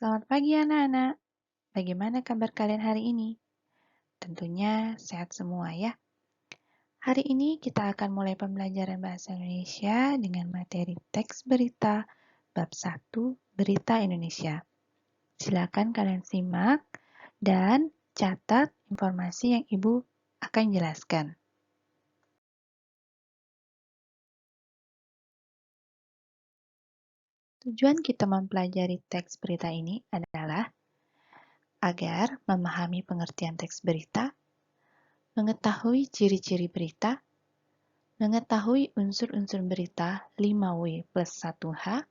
Selamat pagi anak-anak. Bagaimana kabar kalian hari ini? Tentunya sehat semua ya. Hari ini kita akan mulai pembelajaran bahasa Indonesia dengan materi teks berita bab 1 Berita Indonesia. Silakan kalian simak dan catat informasi yang Ibu akan jelaskan. Tujuan kita mempelajari teks berita ini adalah agar memahami pengertian teks berita, mengetahui ciri-ciri berita, mengetahui unsur-unsur berita 5W plus 1H,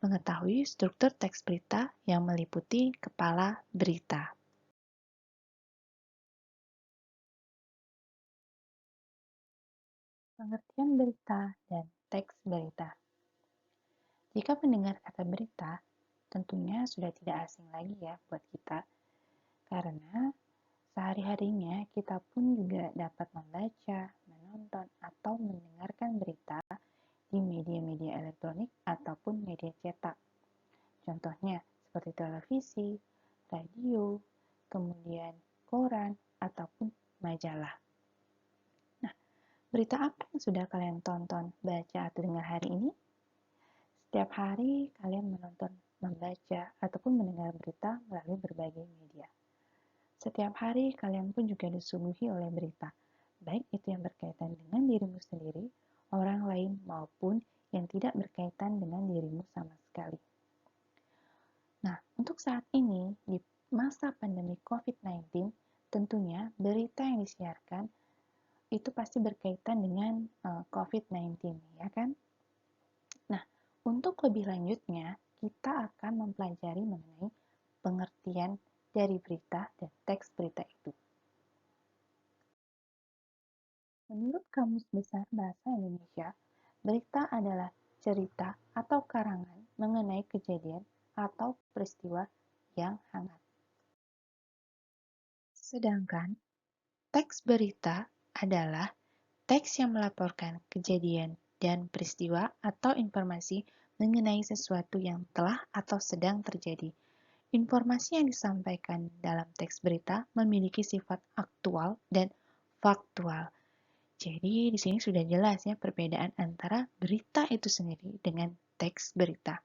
mengetahui struktur teks berita yang meliputi kepala berita. Pengertian berita dan teks berita. Jika mendengar kata berita, tentunya sudah tidak asing lagi ya buat kita, karena sehari-harinya kita pun juga dapat membaca, menonton, atau mendengarkan berita di media-media elektronik ataupun media cetak. Contohnya seperti televisi, radio, kemudian koran, ataupun majalah. Nah, berita apa yang sudah kalian tonton, baca, atau dengar hari ini? Setiap hari kalian menonton, membaca, ataupun mendengar berita melalui berbagai media. Setiap hari kalian pun juga disuguhi oleh berita, baik itu yang berkaitan dengan dirimu sendiri, orang lain, maupun yang tidak berkaitan dengan dirimu sama sekali. Nah, untuk saat ini, di masa pandemi COVID-19, tentunya berita yang disiarkan itu pasti berkaitan dengan COVID-19, ya kan? Nah, untuk lebih lanjutnya, kita akan mempelajari mengenai pengertian dari berita dan teks berita itu. Menurut Kamus Besar Bahasa Indonesia, berita adalah cerita atau karangan mengenai kejadian atau peristiwa yang hangat. Sedangkan teks berita adalah teks yang melaporkan kejadian dan peristiwa atau informasi mengenai sesuatu yang telah atau sedang terjadi. Informasi yang disampaikan dalam teks berita memiliki sifat aktual dan faktual. Jadi di sini sudah jelas ya perbedaan antara berita itu sendiri dengan teks berita.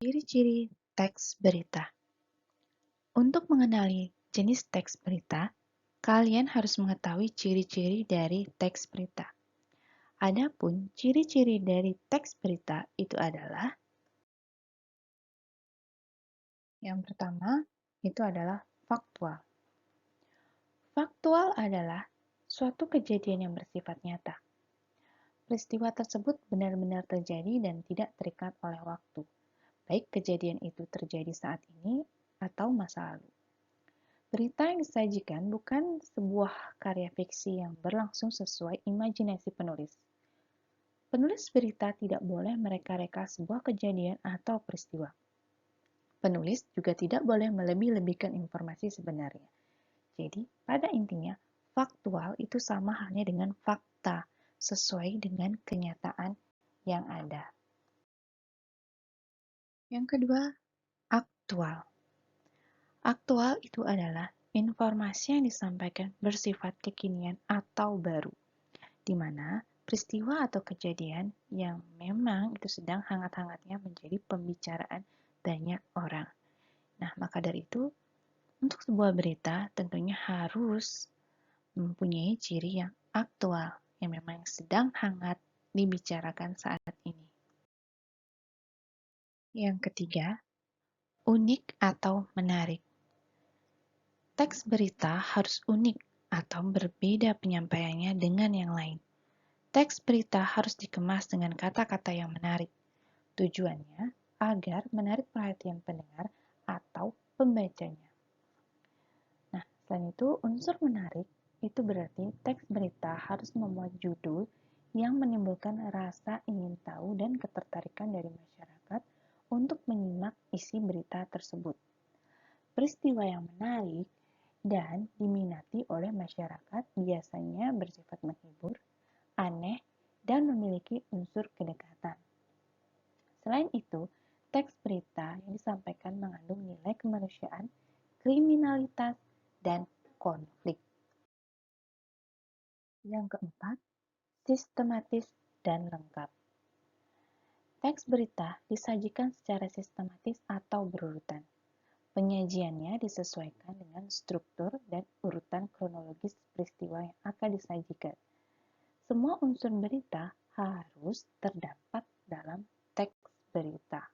Ciri-ciri teks berita. Untuk mengenali jenis teks berita, kalian harus mengetahui ciri-ciri dari teks berita. Adapun ciri-ciri dari teks berita itu adalah yang pertama itu adalah faktual. Faktual adalah suatu kejadian yang bersifat nyata. Peristiwa tersebut benar-benar terjadi dan tidak terikat oleh waktu, baik kejadian itu terjadi saat ini atau masa lalu. Berita yang disajikan bukan sebuah karya fiksi yang berlangsung sesuai imajinasi penulis. Penulis berita tidak boleh mereka-reka sebuah kejadian atau peristiwa. Penulis juga tidak boleh melebih-lebihkan informasi sebenarnya. Jadi, pada intinya, faktual itu sama halnya dengan fakta, sesuai dengan kenyataan yang ada. Yang kedua, aktual. Aktual itu adalah informasi yang disampaikan bersifat kekinian atau baru, di mana peristiwa atau kejadian yang memang itu sedang hangat-hangatnya menjadi pembicaraan banyak orang. Nah, maka dari itu, untuk sebuah berita tentunya harus mempunyai ciri yang aktual, yang memang sedang hangat dibicarakan saat ini. Yang ketiga, unik atau menarik. Teks berita harus unik atau berbeda penyampaiannya dengan yang lain. Teks berita harus dikemas dengan kata-kata yang menarik. Tujuannya agar menarik perhatian pendengar atau pembacanya. Nah, selain itu, unsur menarik itu berarti teks berita harus memuat judul yang menimbulkan rasa ingin tahu dan ketertarikan dari masyarakat untuk menyimak isi berita tersebut. Peristiwa yang menarik dan diminati oleh masyarakat biasanya bersifat menghibur, aneh, dan memiliki unsur kedekatan. Selain itu, teks berita yang disampaikan mengandung nilai kemanusiaan, kriminalitas, dan konflik. Yang keempat, sistematis dan lengkap. Teks berita disajikan secara sistematis atau berurutan. Penyajiannya disesuaikan dengan struktur dan urutan kronologis peristiwa yang akan disajikan. Semua unsur berita harus terdapat dalam teks berita.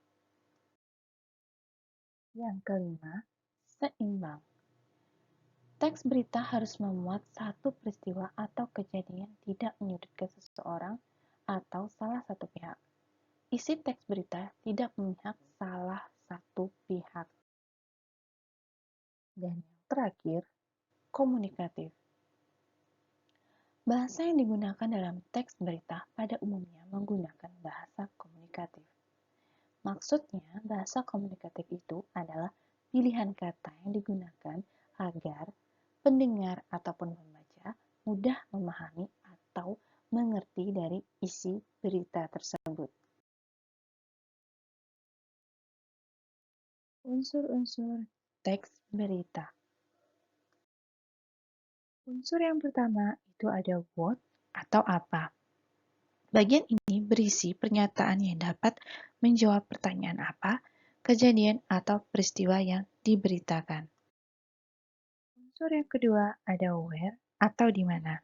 Yang kelima, seimbang. Teks berita harus memuat satu peristiwa atau kejadian tidak menyudutkan seseorang atau salah satu pihak. Isi teks berita tidak memihak salah satu pihak. Dan yang terakhir, komunikatif. Bahasa yang digunakan dalam teks berita pada umumnya menggunakan bahasa komunikatif. Maksudnya, bahasa komunikatif itu adalah pilihan kata yang digunakan agar pendengar ataupun pembaca mudah memahami atau mengerti dari isi berita tersebut. Unsur-unsur teks berita. Unsur yang pertama itu ada what atau apa. Bagian ini berisi pernyataan yang dapat menjawab pertanyaan apa, kejadian atau peristiwa yang diberitakan. Unsur yang kedua ada where atau di mana.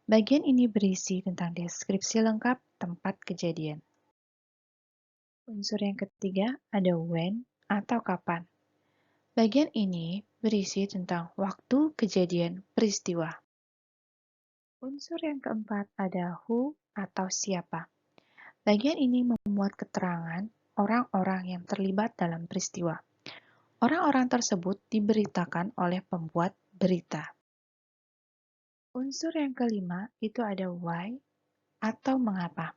Bagian ini berisi tentang deskripsi lengkap tempat kejadian. Unsur yang ketiga ada when atau kapan. Bagian ini berisi tentang waktu kejadian peristiwa. Unsur yang keempat ada who atau siapa. Bagian ini memuat keterangan orang-orang yang terlibat dalam peristiwa. Orang-orang tersebut diberitakan oleh pembuat berita. Unsur yang kelima itu ada why atau mengapa.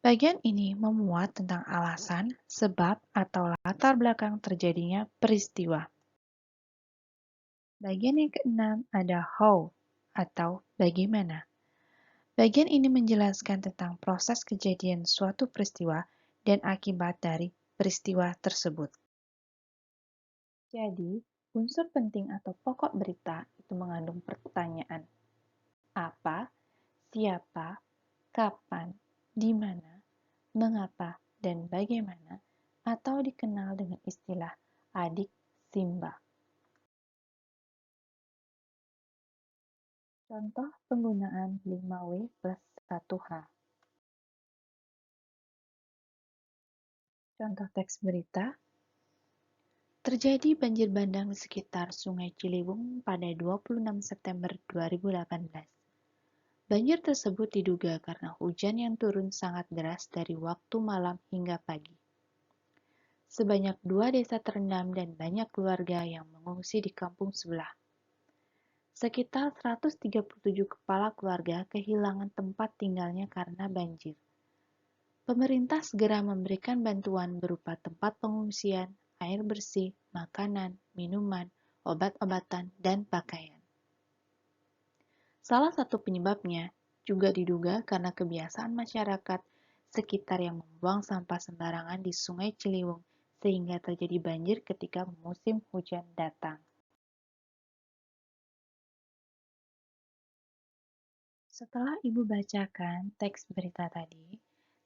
Bagian ini memuat tentang alasan, sebab, atau latar belakang terjadinya peristiwa. Bagian yang keenam ada how atau bagaimana. Bagian ini menjelaskan tentang proses kejadian suatu peristiwa dan akibat dari peristiwa tersebut. Jadi, unsur penting atau pokok berita itu mengandung pertanyaan. Apa, siapa, kapan, di mana, mengapa, dan bagaimana, atau dikenal dengan istilah adik Simba. Contoh penggunaan 5W plus 1H. Contoh teks berita. Terjadi banjir bandang di sekitar Sungai Ciliwung pada 26 September 2018. Banjir tersebut diduga karena hujan yang turun sangat deras dari waktu malam hingga pagi. Sebanyak 2 desa terendam dan banyak keluarga yang mengungsi di kampung sebelah. Sekitar 137 kepala keluarga kehilangan tempat tinggalnya karena banjir. Pemerintah segera memberikan bantuan berupa tempat pengungsian, air bersih, makanan, minuman, obat-obatan, dan pakaian. Salah satu penyebabnya juga diduga karena kebiasaan masyarakat sekitar yang membuang sampah sembarangan di Sungai Ciliwung sehingga terjadi banjir ketika musim hujan datang. Setelah Ibu bacakan teks berita tadi,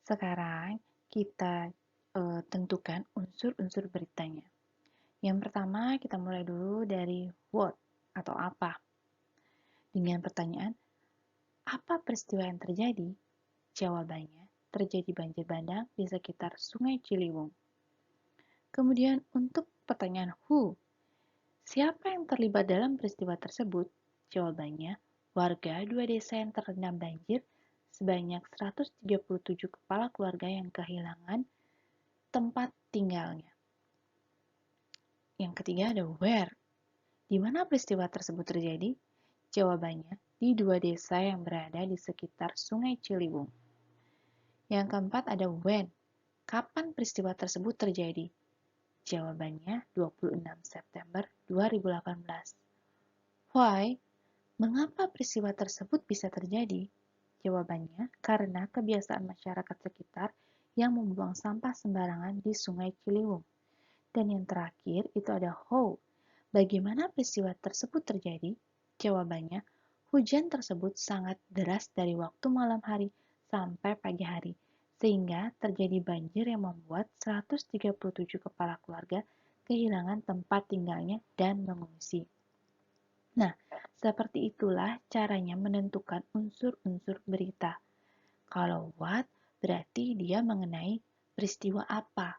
sekarang kita tentukan unsur-unsur beritanya. Yang pertama, kita mulai dulu dari what atau apa. Dengan pertanyaan, apa peristiwa yang terjadi? Jawabannya, terjadi banjir bandang di sekitar Sungai Ciliwung. Kemudian untuk pertanyaan who, siapa yang terlibat dalam peristiwa tersebut? Jawabannya, warga 2 desa yang terendam banjir sebanyak 137 kepala keluarga yang kehilangan tempat tinggalnya. Yang ketiga ada where. Di mana peristiwa tersebut terjadi? Jawabannya, di 2 desa yang berada di sekitar Sungai Ciliwung. Yang keempat ada when. Kapan peristiwa tersebut terjadi? Jawabannya 26 September 2018. Why? Mengapa peristiwa tersebut bisa terjadi? Jawabannya, karena kebiasaan masyarakat sekitar yang membuang sampah sembarangan di Sungai Ciliwung. Dan yang terakhir itu ada how. Bagaimana peristiwa tersebut terjadi? Jawabannya, hujan tersebut sangat deras dari waktu malam hari sampai pagi hari, sehingga terjadi banjir yang membuat 137 kepala keluarga kehilangan tempat tinggalnya dan mengungsi. Nah, seperti itulah caranya menentukan unsur-unsur berita. Kalau what, berarti dia mengenai peristiwa apa.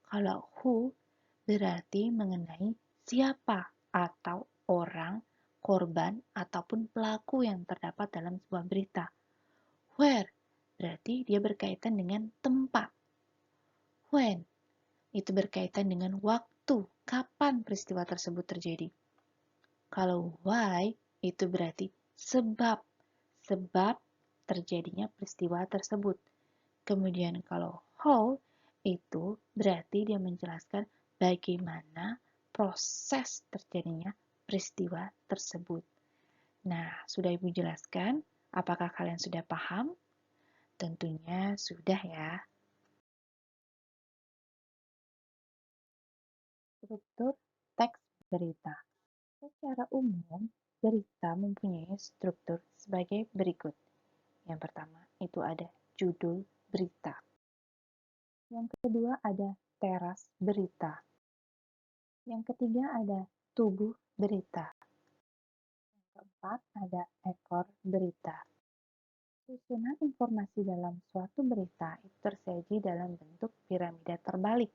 Kalau who, berarti mengenai siapa atau orang, korban, ataupun pelaku yang terdapat dalam sebuah berita. Where, berarti dia berkaitan dengan tempat. When, itu berkaitan dengan waktu, kapan peristiwa tersebut terjadi. Kalau why, itu berarti sebab, sebab terjadinya peristiwa tersebut. Kemudian kalau how, itu berarti dia menjelaskan bagaimana proses terjadinya peristiwa tersebut. Nah, sudah Ibu jelaskan? Apakah kalian sudah paham? Tentunya sudah ya. Struktur teks berita. Secara umum, berita mempunyai struktur sebagai berikut. Yang pertama, itu ada judul berita. Yang kedua ada teras berita. Yang ketiga ada tubuh berita. Yang keempat ada ekor berita. Susunan informasi dalam suatu berita itu tersaji dalam bentuk piramida terbalik.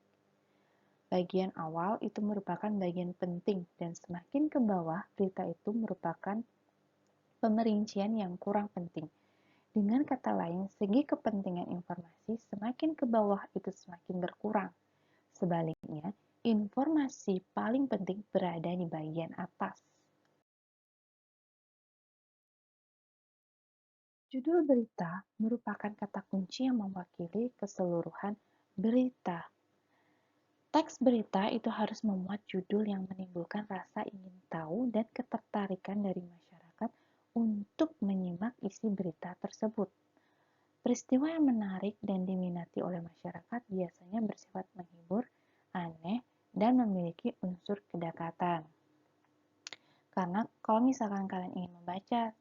Bagian awal itu merupakan bagian penting dan semakin ke bawah berita itu merupakan pemerincian yang kurang penting. Dengan kata lain, segi kepentingan informasi semakin ke bawah itu semakin berkurang. Sebaliknya, informasi paling penting berada di bagian atas. Judul berita merupakan kata kunci yang mewakili keseluruhan berita. Teks berita itu harus memuat judul yang menimbulkan rasa ingin tahu dan ketertarikan dari masyarakat untuk menyimak isi berita tersebut. Peristiwa yang menarik dan diminati oleh masyarakat biasanya bersifat menghibur, aneh, dan memiliki unsur kedekatan. Karena kalau misalkan kalian ingin membaca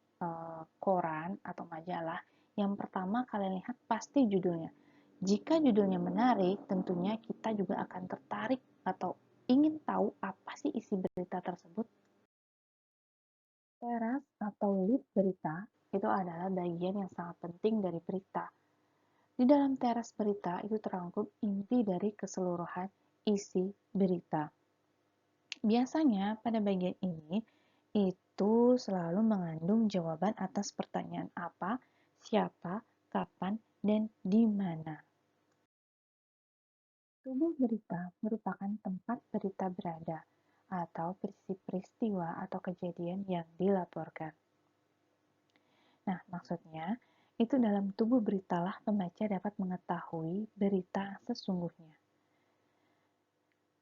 koran atau majalah, yang pertama kalian lihat pasti judulnya. Jika judulnya menarik, tentunya kita juga akan tertarik atau ingin tahu apa sih isi berita tersebut. Teras atau lead berita itu adalah bagian yang sangat penting dari berita. Di dalam teras berita itu terangkum inti dari keseluruhan isi berita. Biasanya pada bagian ini itu selalu mengandung jawaban atas pertanyaan apa, siapa, kapan, dan di mana. Tubuh berita merupakan tempat berita berada atau peristiwa atau kejadian yang dilaporkan. Nah, maksudnya itu dalam tubuh beritalah pembaca dapat mengetahui berita sesungguhnya.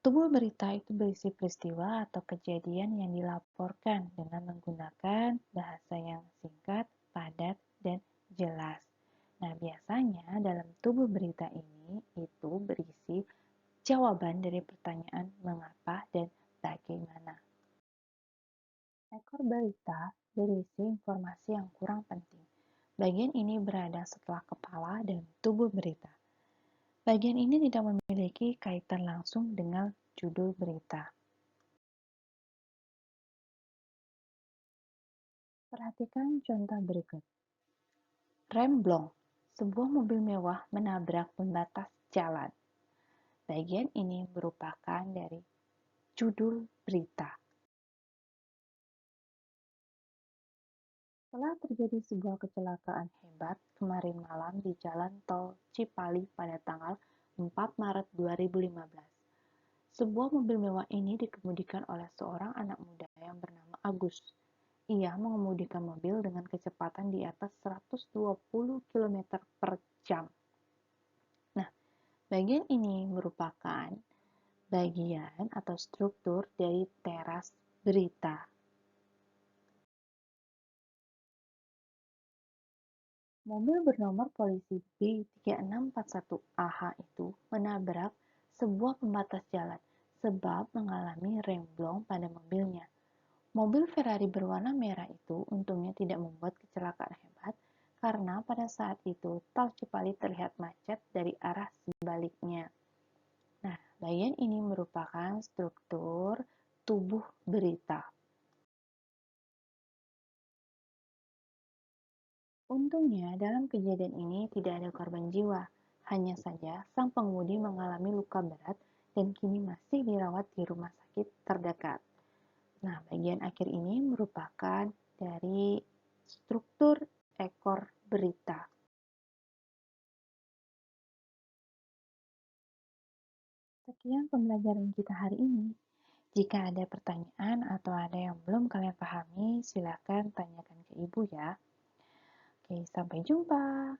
Tubuh berita itu berisi peristiwa atau kejadian yang dilaporkan dengan menggunakan bahasa yang singkat, padat, dan jelas. Nah, biasanya dalam tubuh berita ini itu berisi jawaban dari pertanyaan mengapa dan bagaimana. Ekor berita berisi informasi yang kurang penting. Bagian ini berada setelah kepala dan tubuh berita. Bagian ini tidak memiliki kaitan langsung dengan judul berita. Perhatikan contoh berikut. Remblong, sebuah mobil mewah menabrak pembatas jalan. Bagian ini merupakan dari judul berita. Telah terjadi sebuah kecelakaan hebat kemarin malam di Jalan Tol Cipali pada tanggal 4 Maret 2015. Sebuah mobil mewah ini dikemudikan oleh seorang anak muda yang bernama Agus. Ia mengemudikan mobil dengan kecepatan di atas 120 km per jam. Nah, bagian ini merupakan bagian atau struktur dari teras berita. Mobil bernomor polisi B3641AH itu menabrak sebuah pembatas jalan sebab mengalami remblong pada mobilnya. Mobil Ferrari berwarna merah itu untungnya tidak membuat kecelakaan hebat karena pada saat itu tol Cipali terlihat macet dari arah sebaliknya. Nah, bagian ini merupakan struktur tubuh berita. Untungnya, dalam kejadian ini tidak ada korban jiwa. Hanya saja, sang pengemudi mengalami luka berat dan kini masih dirawat di rumah sakit terdekat. Nah, bagian akhir ini merupakan dari struktur ekor berita. Sekian pembelajaran kita hari ini. Jika ada pertanyaan atau ada yang belum kalian pahami, silakan tanyakan ke ibu ya. Oke, sampai jumpa.